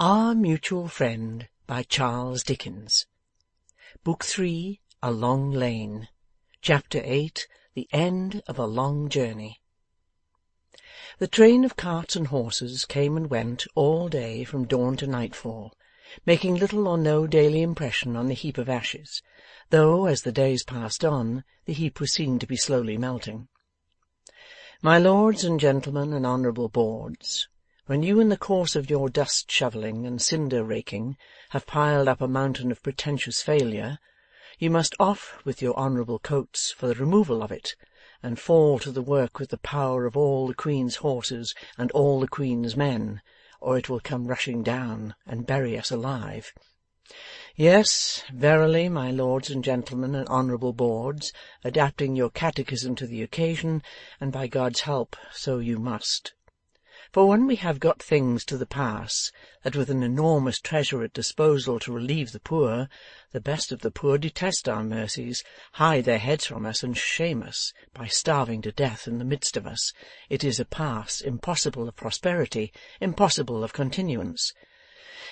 Our Mutual Friend by Charles Dickens. Book 3, A Long Lane. Chapter 8, The End of a Long Journey. The train of carts and horses came and went all day from dawn to nightfall, making little or no daily impression on the heap of ashes, though, as the days passed on, the heap was seen to be slowly melting. My lords and gentlemen and honourable boards, when you in the course of your dust shovelling and cinder raking have piled up a mountain of pretentious failure, you must off with your honourable coats for the removal of it, and fall to the work with the power of all the Queen's horses and all the Queen's men, or it will come rushing down and bury us alive. Yes, verily, my lords and gentlemen and honourable boards, adapting your catechism to the occasion, and by God's help so you must. For when we have got things to the pass that with an enormous treasure at disposal to relieve the poor, the best of the poor detest our mercies, hide their heads from us, and shame us by starving to death in the midst of us, it is a pass impossible of prosperity, impossible of continuance.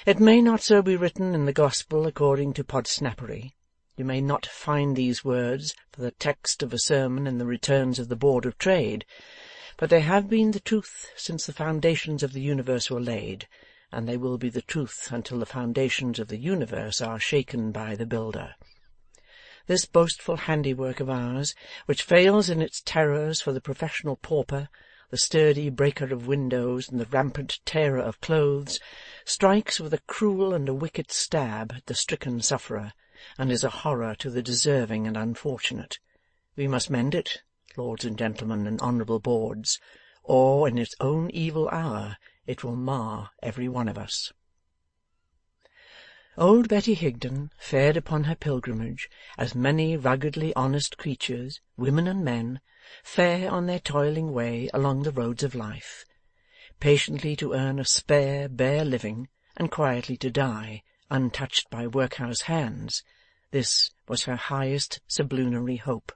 It may not so be written in the Gospel according to Podsnappery. You may not find these words for the text of a sermon in the returns of the Board of Trade, but they have been the truth since the foundations of the universe were laid, and they will be the truth until the foundations of the universe are shaken by the builder. This boastful handiwork of ours, which fails in its terrors for the professional pauper, the sturdy breaker of windows, and the rampant tearer of clothes, strikes with a cruel and a wicked stab at the stricken sufferer, and is a horror to the deserving and unfortunate. We must mend it, lords and gentlemen and honourable boards, or in its own evil hour it will mar every one of us. Old Betty Higden fared upon her pilgrimage as many ruggedly honest creatures, women and men, fare on their toiling way along the roads of life, patiently to earn a spare, bare living, and quietly to die, untouched by workhouse hands. This was her highest sublunary hope.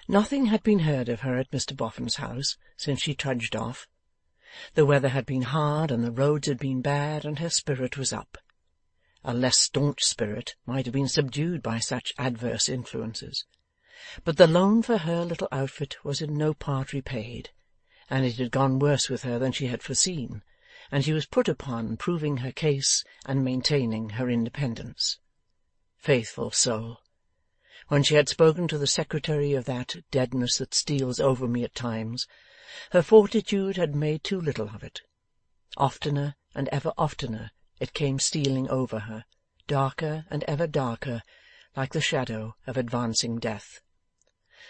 Nothing had been heard of her at Mr Boffin's house since she trudged off. The weather had been hard, and the roads had been bad, and her spirit was up. A less staunch spirit might have been subdued by such adverse influences, but the loan for her little outfit was in no part repaid, and it had gone worse with her than she had foreseen, and she was put upon proving her case and maintaining her independence. Faithful soul! When she had spoken to the secretary of that deadness that steals over me at times, her fortitude had made too little of it. Oftener and ever oftener it came stealing over her, darker and ever darker, like the shadow of advancing death.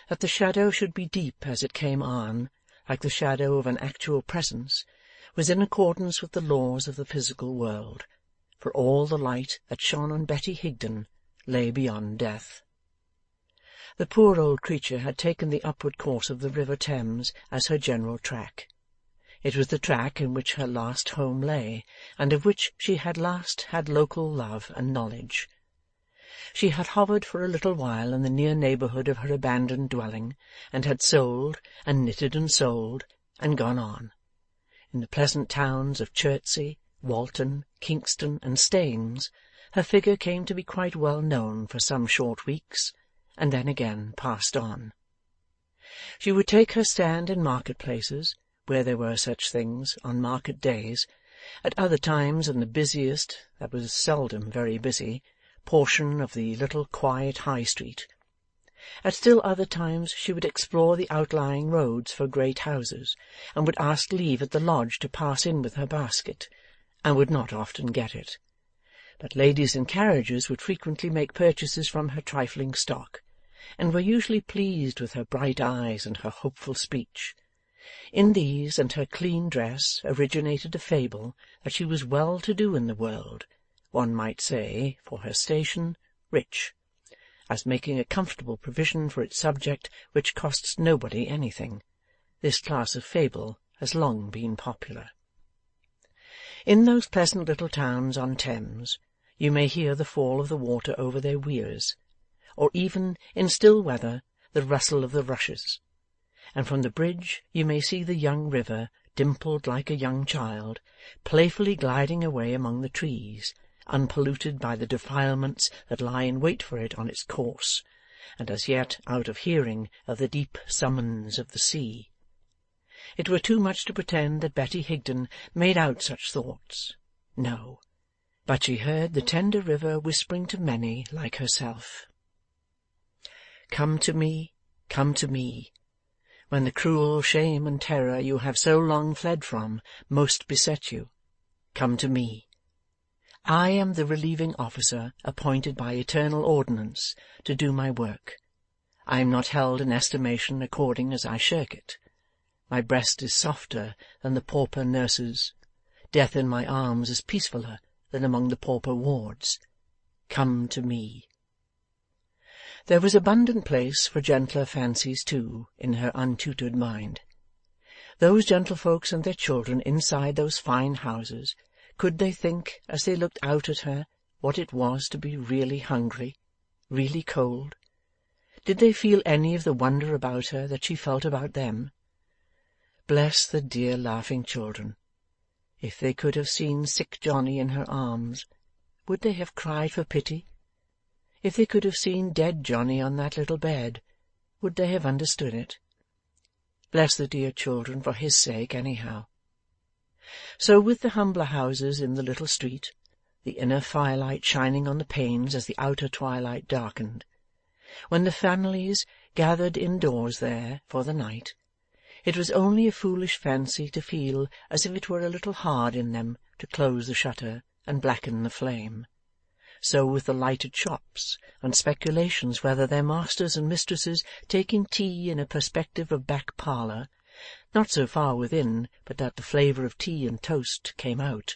That the shadow should be deep as it came on, like the shadow of an actual presence, was in accordance with the laws of the physical world, for all the light that shone on Betty Higden lay beyond death. The poor old creature had taken the upward course of the river Thames as her general track. It was the track in which her last home lay, and of which she had last had local love and knowledge. She had hovered for a little while in the near neighbourhood of her abandoned dwelling, and had sold, and knitted and sold, and gone on. In the pleasant towns of Chertsey, Walton, Kingston, and Staines, her figure came to be quite well known for some short weeks, and then again passed on. She would take her stand in market-places, where there were such things, on market days, at other times in the busiest, that was seldom very busy, portion of the little quiet High Street. At still other times she would explore the outlying roads for great houses, and would ask leave at the lodge to pass in with her basket, and would not often get it. But ladies in carriages would frequently make purchases from her trifling stock, and were usually pleased with her bright eyes and her hopeful speech. In these and her clean dress originated a fable that she was well to do in the world, one might say, for her station, rich, as making a comfortable provision for its subject which costs nobody anything. This class of fable has long been popular. In those pleasant little towns on Thames, you may hear the fall of the water over their weirs, or even, in still weather, the rustle of the rushes, and from the bridge you may see the young river dimpled like a young child, playfully gliding away among the trees, unpolluted by the defilements that lie in wait for it on its course, and as yet out of hearing of the deep summons of the sea. It were too much to pretend that Betty Higden made out such thoughts. No, but she heard the tender river whispering to many like herself. Come to me, when the cruel shame and terror you have so long fled from most beset you. Come to me. I am the relieving officer appointed by eternal ordinance to do my work. I am not held in estimation according as I shirk it. My breast is softer than the pauper nurse's. Death in my arms is peacefuller than among the pauper wards. Come to me. There was abundant place for gentler fancies, too, in her untutored mind. Those gentlefolks and their children inside those fine houses, could they think, as they looked out at her, what it was to be really hungry, really cold? Did they feel any of the wonder about her that she felt about them? Bless the dear laughing children! If they could have seen sick Johnny in her arms, would they have cried for pity? If they could have seen dead Johnny on that little bed, would they have understood it? Bless the dear children for his sake, anyhow. So with the humbler houses in the little street, the inner firelight shining on the panes as the outer twilight darkened, when the families gathered indoors there for the night, it was only a foolish fancy to feel as if it were a little hard in them to close the shutter and blacken the flame. So with the lighted shops, and speculations whether their masters and mistresses taking tea in a perspective of back parlour, not so far within but that the flavour of tea and toast came out,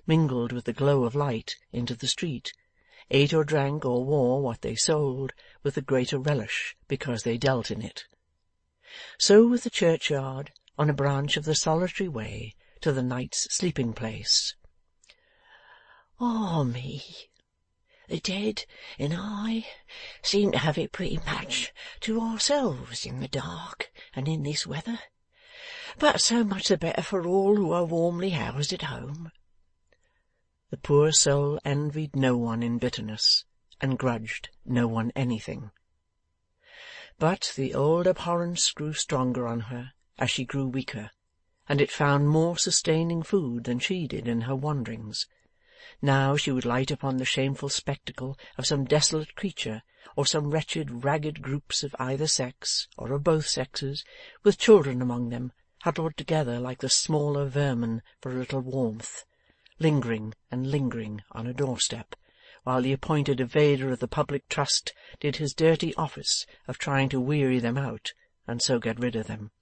mingled with the glow of light, into the street, ate or drank or wore what they sold with the greater relish because they dealt in it. So with the churchyard, on a branch of the solitary way to the knight's sleeping place. Ah me! The dead and I seem to have it pretty much to ourselves in the dark and in this weather, but so much the better for all who are warmly housed at home. The poor soul envied no one in bitterness, and grudged no one anything. But the old abhorrence grew stronger on her as she grew weaker, and it found more sustaining food than she did in her wanderings. Now she would light upon the shameful spectacle of some desolate creature, or some wretched ragged groups of either sex, or of both sexes, with children among them, huddled together like the smaller vermin for a little warmth, lingering and lingering on a doorstep, while the appointed evader of the public trust did his dirty office of trying to weary them out, and so get rid of them.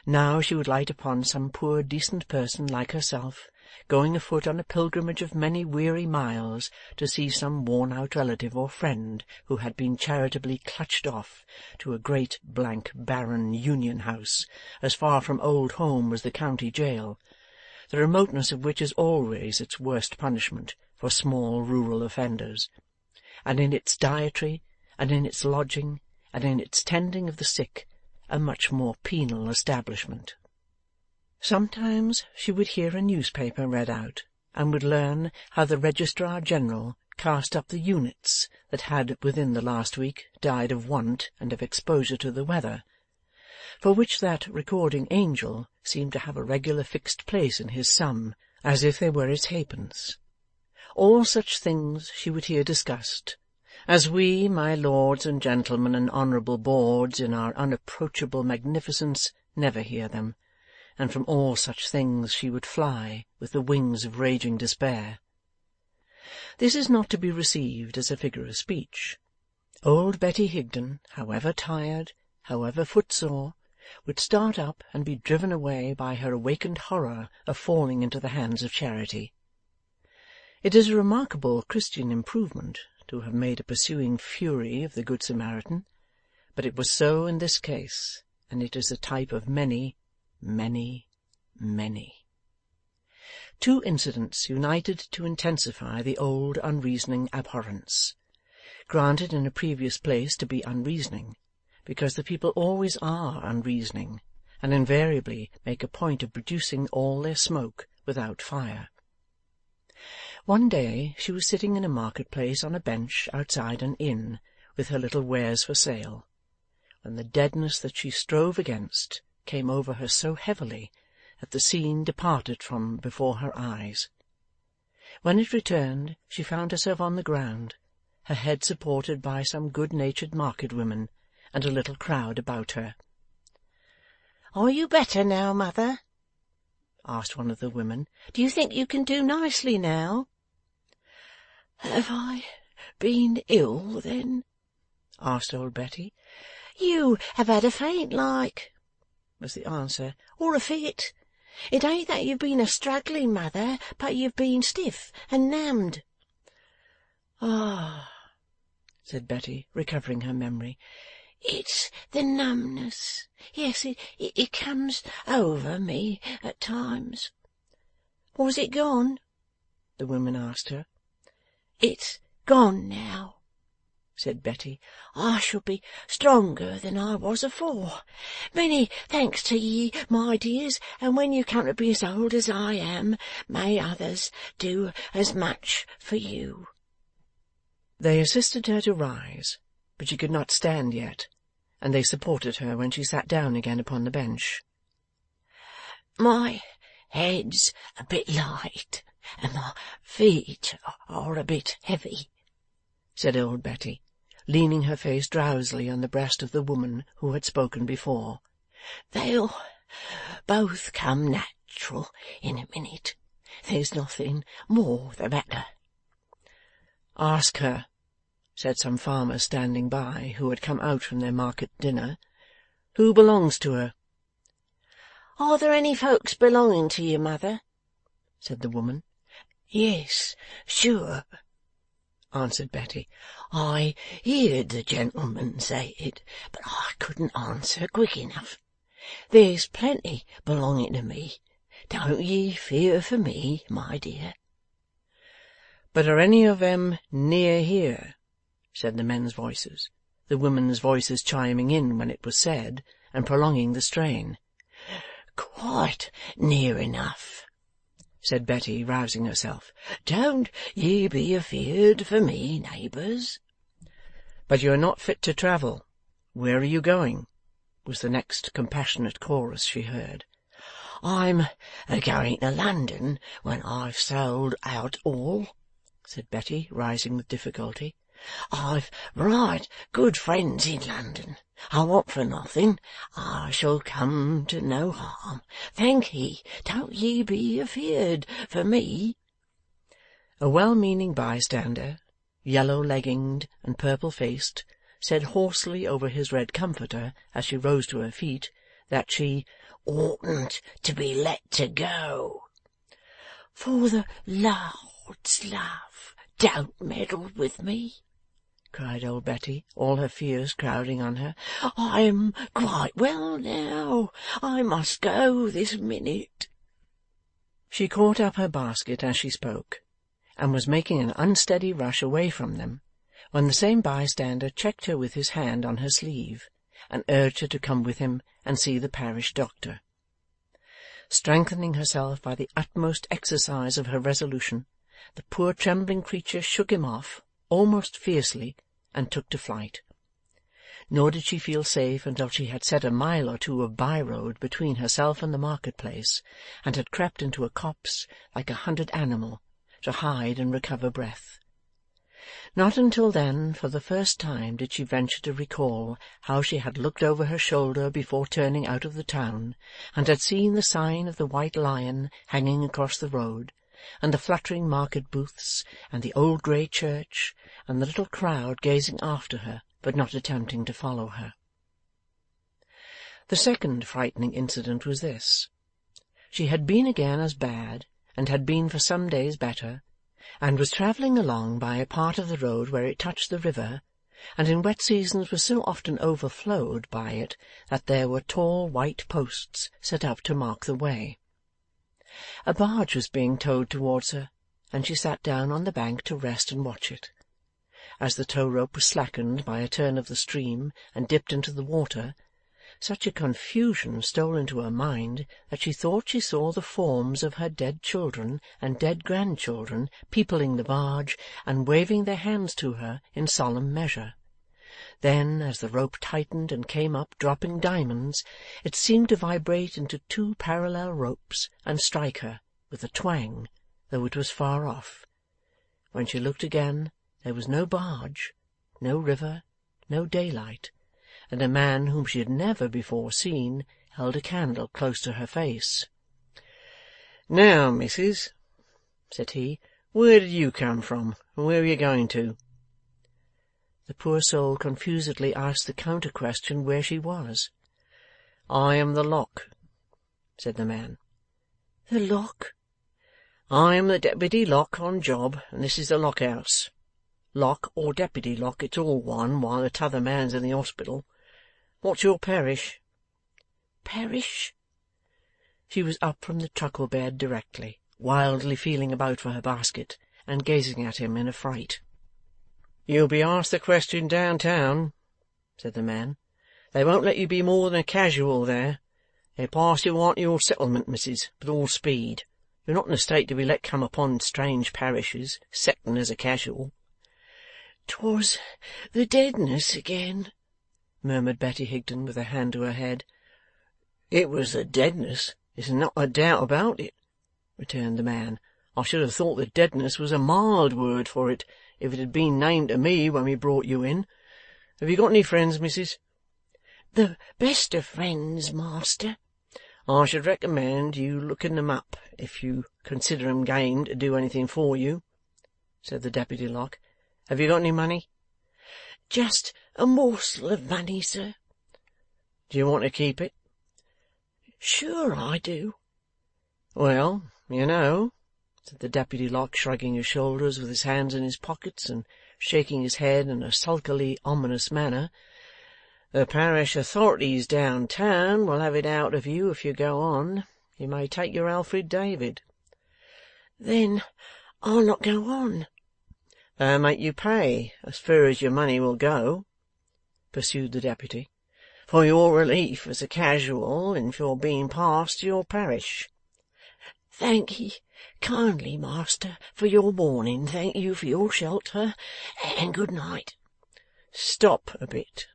Now she would light upon some poor decent person like herself, going afoot on a pilgrimage of many weary miles to see some worn-out relative or friend who had been charitably clutched off to a great blank barren union house, as far from old home as the county jail, the remoteness of which is always its worst punishment for small rural offenders, and in its dietary, and in its lodging, and in its tending of the sick, a much more penal establishment. Sometimes she would hear a newspaper read out, and would learn how the Registrar-General cast up the units that had within the last week died of want and of exposure to the weather, for which that recording angel seemed to have a regular fixed place in his sum, as if they were its halfpence. All such things she would hear discussed, as we, my lords and gentlemen and honourable boards, in our unapproachable magnificence, never hear them, and from all such things she would fly with the wings of raging despair. This is not to be received as a figure of speech. Old Betty Higden, however tired, however footsore, would start up and be driven away by her awakened horror of falling into the hands of charity. It is a remarkable Christian improvement to have made a pursuing fury of the Good Samaritan, but it was so in this case, and it is the type of many, many, many. Two incidents united to intensify the old unreasoning abhorrence, granted in a previous place to be unreasoning, because the people always are unreasoning, and invariably make a point of producing all their smoke without fire. One day she was sitting in a market-place on a bench outside an inn, with her little wares for sale, when the deadness that she strove against came over her so heavily that the scene departed from before her eyes. When it returned, she found herself on the ground, her head supported by some good-natured market-women, and a little crowd about her. "Are you better now, mother?" asked one of the women. "Do you think you can do nicely now?" "Have I been ill, then?" asked old Betty. "You have had a faint like," was the answer, "or a fit. It ain't that you've been a-struggling, mother, but you've been stiff and numbed." "Ah," said Betty, recovering her memory. "It's the numbness. Yes, it comes over me at times." "Was it gone?" the women asked her. "It's gone now," said Betty. "I shall be stronger than I was afore. Many thanks to ye, my dears, and when you come to be as old as I am, may others do as much for you." They assisted her to rise, but she could not stand yet, and they supported her when she sat down again upon the bench. "My head's a bit light, and my feet are a bit heavy," said old Betty, leaning her face drowsily on the breast of the woman who had spoken before. "They'll both come natural in a minute. There's nothing more the matter." "Ask her," said some farmers standing by, who had come out from their market dinner, "who belongs to her." "Are there any folks belonging to you, mother?" said the woman. "Yes, sure," answered Betty. "I heerd the gentleman say it, but I couldn't answer quick enough. There's plenty belonging to me. Don't ye fear for me, my dear." "But are any of 'em near here?" said the men's voices, the women's voices chiming in when it was said, and prolonging the strain. "Quite near enough," said Betty, rousing herself. "Don't ye be afeard for me, neighbours." "But you are not fit to travel. Where are you going?" was the next compassionate chorus she heard. "I'm a-going to London when I've sold out all," said Betty, rising with difficulty. "I've right good friends in London. I want for nothing. I shall come to no harm. Thank ye. Don't ye be afeard for me." A well-meaning bystander, yellow-legginged and purple-faced, said hoarsely over his red comforter as she rose to her feet, that she oughtn't to be let to go. "For the Lord's love, don't meddle with me," cried old Betty, all her fears crowding on her. "I am quite well now. I must go this minute." She caught up her basket as she spoke, and was making an unsteady rush away from them, when the same bystander checked her with his hand on her sleeve, and urged her to come with him and see the parish doctor. Strengthening herself by the utmost exercise of her resolution, the poor trembling creature shook him off, almost fiercely, and took to flight. Nor did she feel safe until she had set a mile or two of by-road between herself and the market-place, and had crept into a copse like a hunted animal, to hide and recover breath. Not until then, for the first time, did she venture to recall how she had looked over her shoulder before turning out of the town, and had seen the sign of the White Lion hanging across the road, and the fluttering market-booths, and the old grey church, and the little crowd gazing after her, but not attempting to follow her. The second frightening incident was this. She had been again as bad, and had been for some days better, and was travelling along by a part of the road where it touched the river, and in wet seasons was so often overflowed by it that there were tall white posts set up to mark the way. A barge was being towed towards her, and she sat down on the bank to rest and watch it. As the tow-rope was slackened by a turn of the stream and dipped into the water, such a confusion stole into her mind that she thought she saw the forms of her dead children and dead grandchildren peopling the barge and waving their hands to her in solemn measure. Then, as the rope tightened and came up dropping diamonds, it seemed to vibrate into two parallel ropes and strike her with a twang, though it was far off. When she looked again, there was no barge, no river, no daylight, and a man whom she had never before seen held a candle close to her face. "Now, missus," said he, "where did you come from, and where are you going to?" The poor soul confusedly asked the counter-question where she was. "I am the Lock," said the man. "The Lock?" "I am the Deputy Lock on job, and this is the Lock-house. Lock or Deputy Lock, it's all one while the t'other man's in the hospital. What's your parish?" "Parish?" She was up from the truckle bed directly, wildly feeling about for her basket, and gazing at him in a fright. "You'll be asked the question downtown," said the man. "They won't let you be more than a casual there. They'll pass you on to your settlement, missus, with all speed. You're not in a state to be let come upon strange parishes, sectin' as a casual." "'Twas the deadness again," murmured Betty Higden, with her hand to her head. "It was the deadness, there's not a doubt about it," returned the man. "I should have thought the deadness was a mild word for it, if it had been named to me when we brought you in. Have you got any friends, missus?" "The best of friends, master." "I should recommend you looking them up, if you consider 'em game to do anything for you," said the Deputy Lock. "Have you got any money?" "Just a morsel of money, sir." "Do you want to keep it?" "Sure I do." "Well, you know," said the Deputy Lock, shrugging his shoulders with his hands in his pockets and shaking his head in a sulkily ominous manner, "the parish authorities downtown will have it out of you if you go on. You may take your Alfred David." "Then I'll not go on." "They'll make you pay as fur as your money will go," pursued the Deputy, "for your relief as a casual and for being passed to your parish." "Thank ye kindly, master, for your warning. Thank you for your shelter, and good night." "Stop a bit,"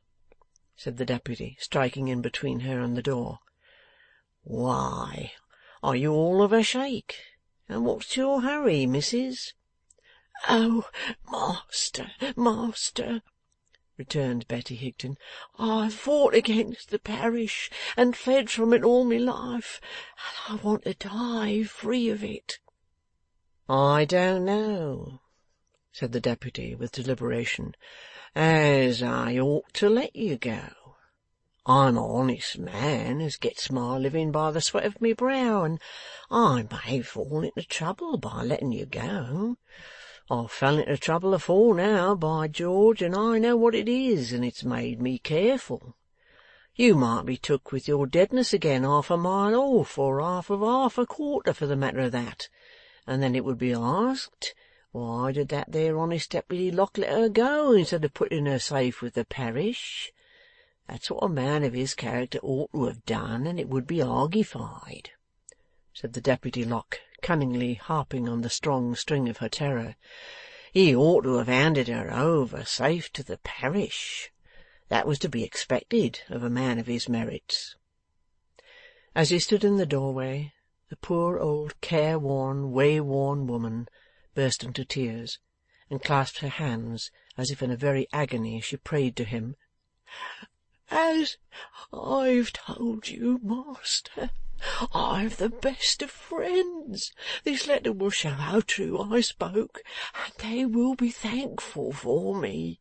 said the Deputy, striking in between her and the door. "Why, are you all of a shake? And what's your hurry, missus?" "Oh, master, master," returned Betty Higden, "I've fought against the parish and fled from it all my life, and I want to die free of it." "I don't know," said the Deputy, with deliberation, "as I ought to let you go. I'm a honest man as gets my living by the sweat of my brow, and I may fall into trouble by letting you go. I've fell into trouble afore now, by George, and I know what it is, and it's made me careful. You might be took with your deadness again half a mile off, or half a quarter for the matter of that, and then it would be asked, why did that there honest Deputy Lock let her go instead of putting her safe with the parish? That's what a man of his character ought to have done, and it would be argified," said the Deputy Lock, cunningly harping on the strong string of her terror. "He ought to have handed her over safe to the parish. That was to be expected of a man of his merits." As he stood in the doorway, the poor old careworn, wayworn woman burst into tears, and clasped her hands as if in a very agony she prayed to him. "As I've told you, master, I've the best of friends. This letter will show how true I spoke, and they will be thankful for me."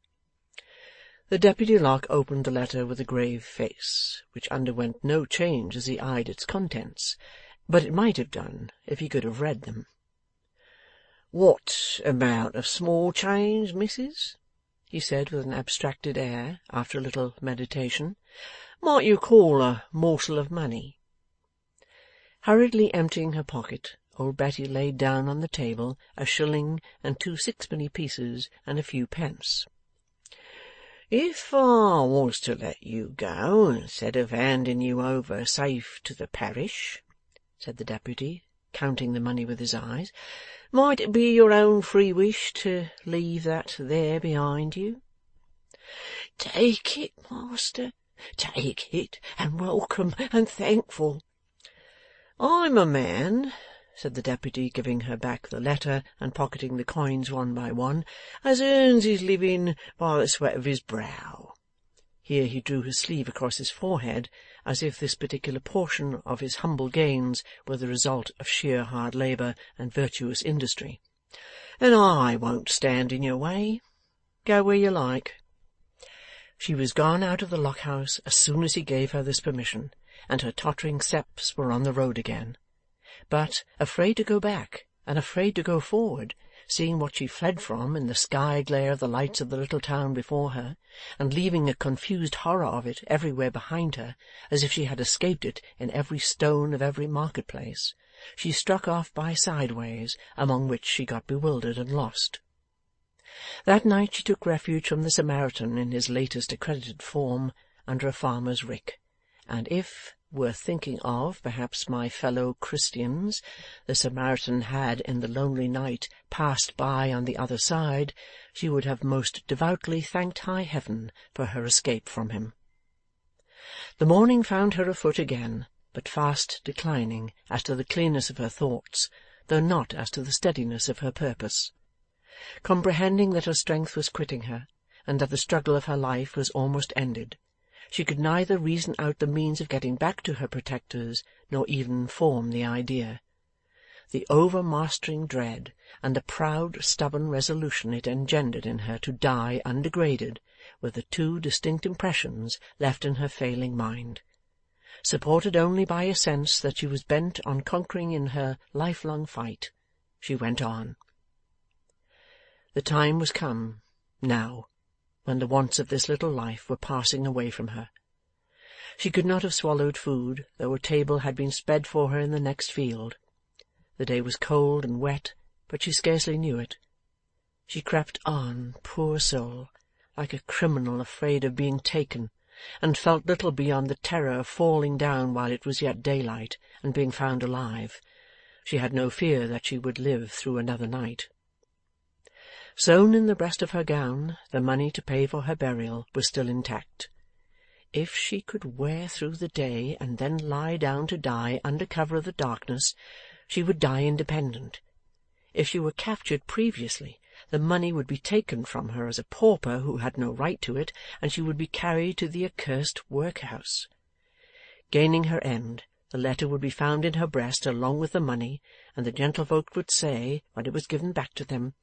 The Deputy Lock opened the letter with a grave face, which underwent no change as he eyed its contents, but it might have done if he could have read them. "What amount of small change, missus?" he said with an abstracted air, after a little meditation. "Might you call a morsel of money?" Hurriedly emptying her pocket, old Betty laid down on the table a shilling and 2 sixpenny pieces and a few pence. If I was to let you go instead of handing you over safe to the parish,' said the Deputy, counting the money with his eyes, 'might it be your own free wish to leave that there behind you?' 'Take it, master, take it, and welcome and thankful.' 'I'm a man,' said the Deputy, giving her back the letter and pocketing the coins one by one, 'as earns his living by the sweat of his brow.' Here he drew his sleeve across his forehead, as if this particular portion of his humble gains were the result of sheer hard labour and virtuous industry. 'And I won't stand in your way. Go where you like.' She was gone out of the Lock-house as soon as he gave her this permission, and her tottering steps were on the road again. But, afraid to go back, and afraid to go forward, seeing what she fled from in the sky glare of the lights of the little town before her, and leaving a confused horror of it everywhere behind her, as if she had escaped it in every stone of every market-place, she struck off by side ways, among which she got bewildered and lost. That night she took refuge from the Samaritan in his latest accredited form, under a farmer's rick, and if, worth thinking of, perhaps, my fellow Christians, the Samaritan had in the lonely night passed by on the other side, she would have most devoutly thanked high heaven for her escape from him. The morning found her afoot again, but fast declining as to the clearness of her thoughts, though not as to the steadiness of her purpose. Comprehending that her strength was quitting her, and that the struggle of her life was almost ended, she could neither reason out the means of getting back to her protectors, nor even form the idea. The overmastering dread, and the proud stubborn resolution it engendered in her to die undegraded, were the two distinct impressions left in her failing mind. Supported only by a sense that she was bent on conquering in her lifelong fight, she went on. The time was come, now, when the wants of this little life were passing away from her. She could not have swallowed food, though a table had been spread for her in the next field. The day was cold and wet, but she scarcely knew it. She crept on, poor soul, like a criminal afraid of being taken, and felt little beyond the terror of falling down while it was yet daylight, and being found alive. She had no fear that she would live through another night. Sewn in the breast of her gown, the money to pay for her burial was still intact. If she could wear through the day and then lie down to die under cover of the darkness, she would die independent. If she were captured previously, the money would be taken from her as a pauper who had no right to it, and she would be carried to the accursed workhouse. Gaining her end, the letter would be found in her breast along with the money, and the gentlefolk would say, when it was given back to them,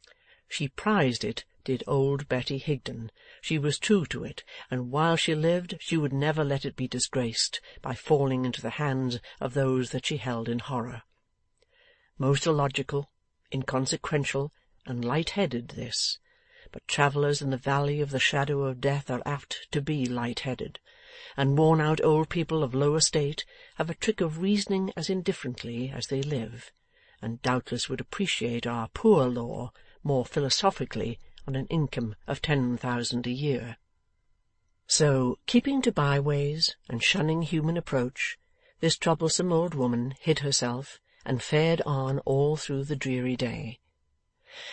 she prized it, did old Betty Higden. She was true to it, and while she lived she would never let it be disgraced by falling into the hands of those that she held in horror. Most illogical, inconsequential, and light-headed this, but travellers in the valley of the shadow of death are apt to be light-headed, and worn-out old people of low estate have a trick of reasoning as indifferently as they live, and doubtless would appreciate our poor law more philosophically on an income of 10,000 a year. So, keeping to byways and shunning human approach, this troublesome old woman hid herself and fared on all through the dreary day.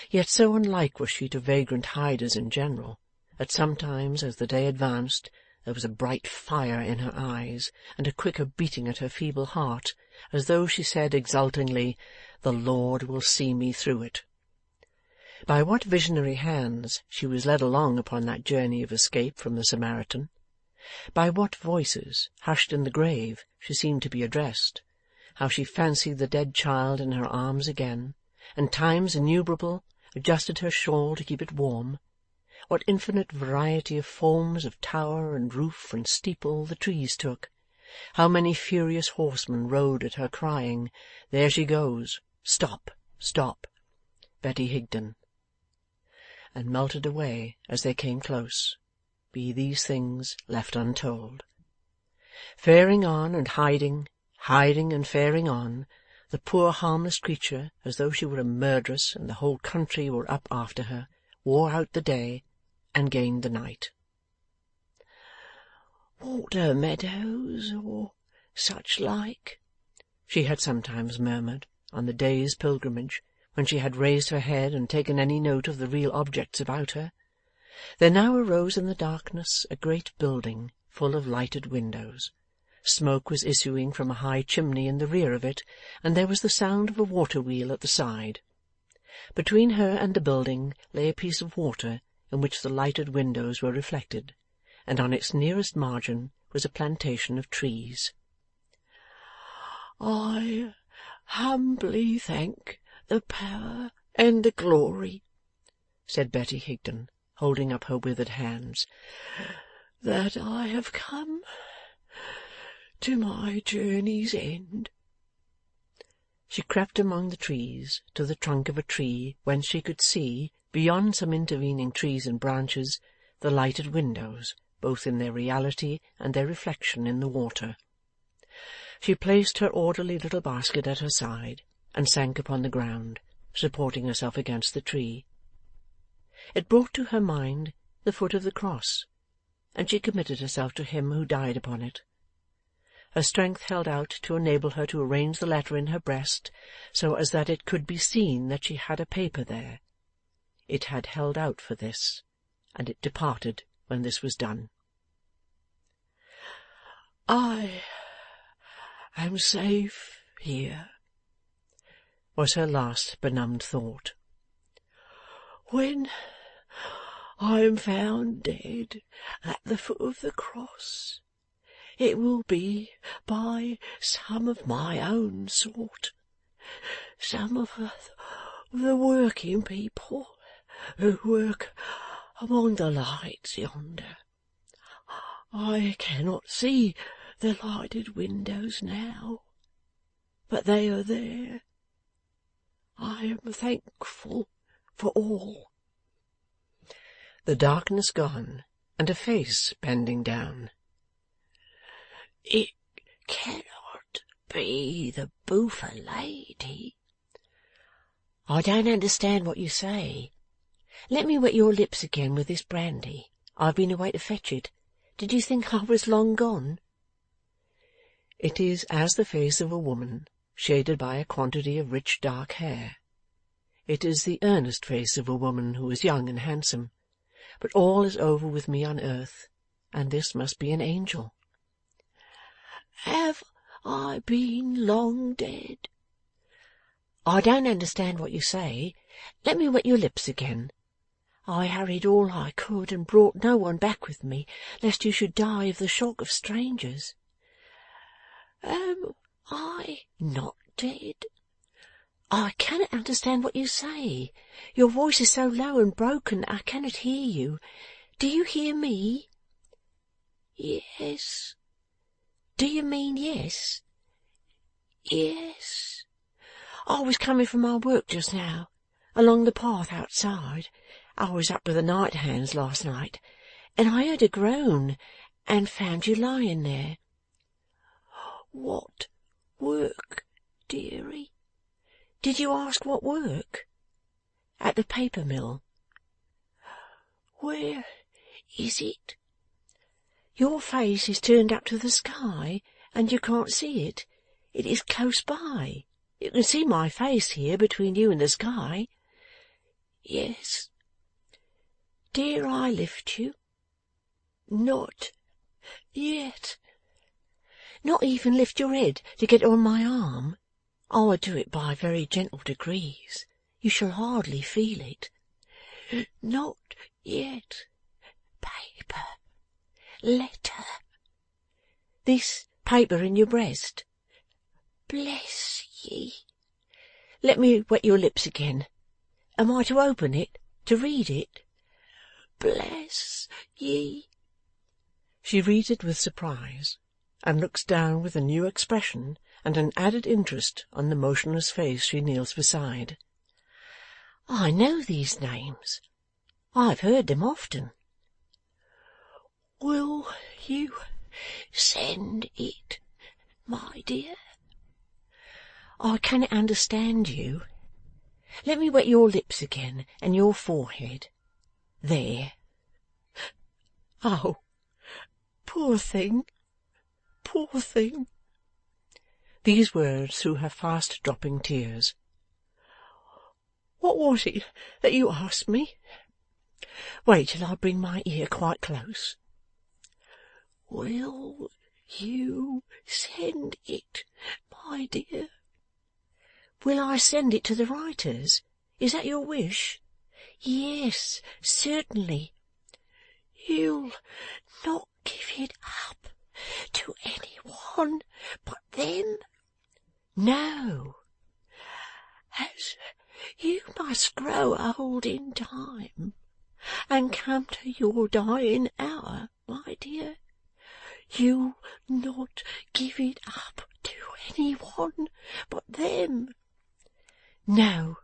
Yet so unlike was she to vagrant hiders in general, that sometimes, as the day advanced, there was a bright fire in her eyes, and a quicker beating at her feeble heart, as though she said exultingly, "The Lord will see me through it." By what visionary hands she was led along upon that journey of escape from the Samaritan! By what voices, hushed in the grave, she seemed to be addressed! How she fancied the dead child in her arms again, and times innumerable adjusted her shawl to keep it warm! What infinite variety of forms of tower and roof and steeple the trees took! How many furious horsemen rode at her crying, "There she goes! Stop! Stop! Betty Higden!" and melted away as they came close, be these things left untold. Faring on and hiding, hiding and faring on, the poor harmless creature, as though she were a murderess and the whole country were up after her, wore out the day and gained the night. water meadows, or such like,' she had sometimes murmured, on the day's pilgrimage, when she had raised her head and taken any note of the real objects about her. There now arose in the darkness a great building, full of lighted windows. Smoke was issuing from a high chimney in the rear of it, and there was the sound of a water-wheel at the side. Between her and the building lay a piece of water in which the lighted windows were reflected, and on its nearest margin was a plantation of trees. "I humbly thank the power and the glory," said Betty Higden, holding up her withered hands, "that I have come to my journey's end." She crept among the trees to the trunk of a tree whence she could see, beyond some intervening trees and branches, the lighted windows, both in their reality and their reflection in the water. She placed her orderly little basket at her side, and sank upon the ground, supporting herself against the tree. It brought to her mind the foot of the cross, and she committed herself to him who died upon it. Her strength held out to enable her to arrange the letter in her breast, so as that it could be seen that she had a paper there. It had held out for this, and it departed when this was done. "I am safe here," was her last benumbed thought. "When I am found dead at the foot of the cross, it will be by some of my own sort, some of the working people who work among the lights yonder. I cannot see the lighted windows now, but they are there. I am thankful for all." The darkness gone, and a face bending down. "It cannot be the Boofer lady." "I don't understand what you say. Let me wet your lips again with this brandy. I've been away to fetch it. Did you think I was long gone?" It is as the face of a woman, shaded by a quantity of rich dark hair. It is the earnest face of a woman who is young and handsome. But all is over with me on earth, and this must be an angel. "Have I been long dead?" "I don't understand what you say. Let me wet your lips again. I hurried all I could, and brought no one back with me, lest you should die of the shock of strangers." "Am I not dead?" "I cannot understand what you say. Your voice is so low and broken that I cannot hear you. Do you hear me?" "Yes." "Do you mean yes?" "Yes. I was coming from my work just now, along the path outside. I was up with the night hands last night, and I heard a groan, and found you lying there." "What work, dearie?" "Did you ask what work?" "At the paper mill." "Where is it?" "Your face is turned up to the sky, and you can't see it. It is close by. You can see my face here between you and the sky." "Yes." "Dare I lift you?" "Not yet." "Not even lift your head to get on my arm? I will do it by very gentle degrees. You shall hardly feel it." "Not yet." "Paper. Letter." "This paper in your breast?" "Bless ye." "Let me wet your lips again. Am I to open it, to read it?" "Bless ye." She reads it with surprise, and looks down with a new expression and an added interest on the motionless face she kneels beside. "I know these names. I have heard them often." "Will you send it, my dear?" "I cannot understand you. Let me wet your lips again, and your forehead. There. Oh, Poor thing, poor thing!" These words through her fast dropping tears. "What was it that you asked me? Wait till I bring my ear quite close." "Will you send it, my dear?" "Will I send it to the writers? Is that your wish?" "Yes, certainly." "You'll not give it up to any one but them?" "No." "As you must grow old in time, and come to your dying hour, my dear, you'll not give it up to any one but them?" "No,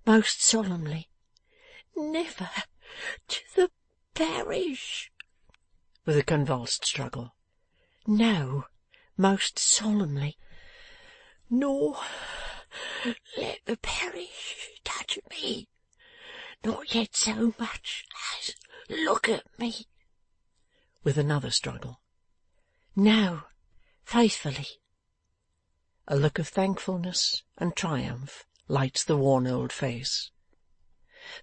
most solemnly." "Never to the parish?" with a convulsed struggle. "No, most solemnly." "Nor let the parish touch me? Not yet so much as look at me?" with another struggle. "No, faithfully." A look of thankfulness and triumph lights the worn old face.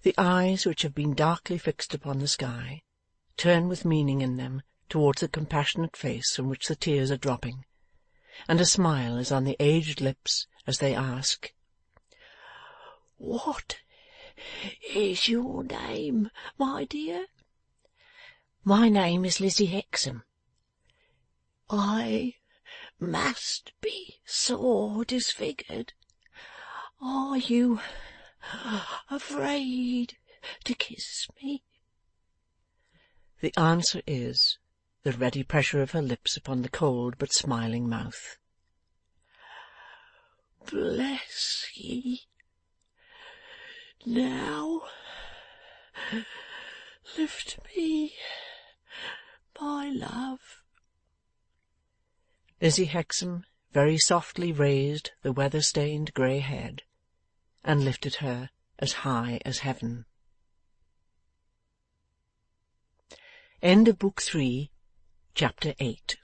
The eyes, which have been darkly fixed upon the sky, turn with meaning in them towards the compassionate face from which the tears are dropping, and a smile is on the aged lips as they ask, "What is your name, my dear?" "My name is Lizzie Hexam." "I must be sore disfigured. Are you afraid to kiss me?" The answer is, the ready pressure of her lips upon the cold but smiling mouth. "Bless ye. Now lift me, my love." Lizzie Hexam very softly raised the weather-stained grey head, and lifted her as high as heaven. End of Book 3, Chapter 8.